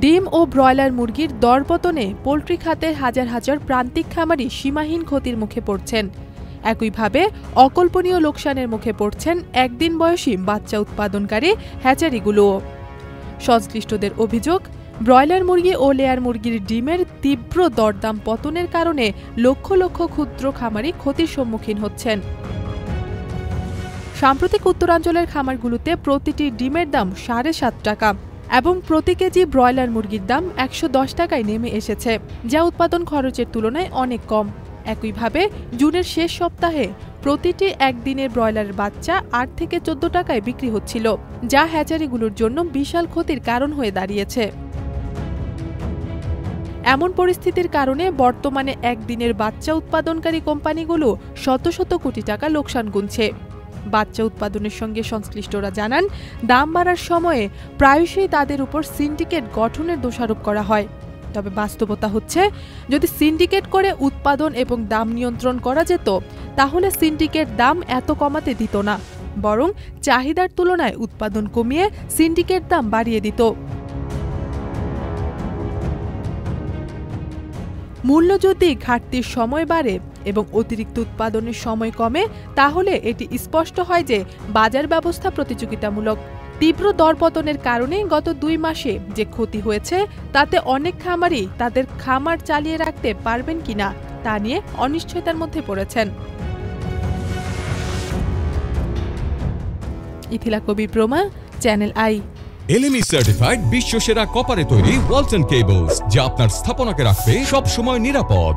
ডিম ও ব্রয়লার মুরগির দরপতনে পোল্ট্রি খাতের হাজার হাজার প্রান্তিক খামারি সীমাহীন ক্ষতির মুখে পড়ছেন। একইভাবে অকল্পনীয় লোকসানের মুখে পড়ছেন একদিন বয়সী বাচ্চা উৎপাদনকারী হ্যাচারিগুলোও। সংশ্লিষ্টদের অভিযোগ, ব্রয়লার মুরগি ও লেয়ার মুরগির ডিমের তীব্র দরদাম পতনের কারণে লক্ষ লক্ষ ক্ষুদ্র খামারি ক্ষতির সম্মুখীন হচ্ছেন। সাম্প্রতিক উত্তরাঞ্চলের খামারগুলোতে প্রতিটি ডিমের দাম 7.5 টাকা এবং প্রতি কেজি ব্রয়লার মুরগির দাম 110 টাকায় নেমে এসেছে, যা উৎপাদন খরচের তুলনায় অনেক কম। একইভাবে জুনের শেষ সপ্তাহে প্রতিটি একদিনের ব্রয়লারের বাচ্চা 8 থেকে 14 টাকায় বিক্রি হচ্ছিল, যা হ্যাচারিগুলোর জন্য বিশাল ক্ষতির কারণ হয়ে দাঁড়িয়েছে। এমন পরিস্থিতির কারণে বর্তমানে একদিনের বাচ্চা উৎপাদনকারী কোম্পানিগুলো শত শত কোটি টাকা লোকসান গুনছে। বাচ্চা উৎপাদনের সঙ্গে সংশ্লিষ্টরা জানান, দাম বাড়ার সময়ে প্রায়শই তাদের উপর সিন্ডিকেট গঠনের দোষারোপ করা হয়। তবে বাস্তবতা হচ্ছে, যদি সিন্ডিকেট করে উৎপাদন এবং দাম নিয়ন্ত্রণ করা যেত, তাহলে সিন্ডিকেট দাম এত কমাতে দিত না, বরং চাহিদার তুলনায় উৎপাদন কমিয়ে সিন্ডিকেট দাম বাড়িয়ে দিত। মূল্য যদি ঘাটতির সময় বাড়ে এবং অতিরিক্ত উৎপাদনের সময় কমে, তাহলে এটি স্পষ্ট হয় যে বাজার ব্যবস্থা প্রতিযোগিতামূলক। তীব্র দরপতনের কারণে গত 2 মাসে যে ক্ষতি হয়েছে, তাতে অনেক খামারি তাদের খামার চালিয়ে রাখতে পারবেন কিনা তা নিয়ে অনিশ্চয়তার মধ্যে পড়েছেন। ইথিলা কবি প্রমা, চ্যানেল আই। LME সার্টিফাইড বিশ্বসেরা কপারে তৈরি ওয়ালটন কেবলস, যা আপনার স্থাপনাকে রাখবে সব সময় নিরাপদ।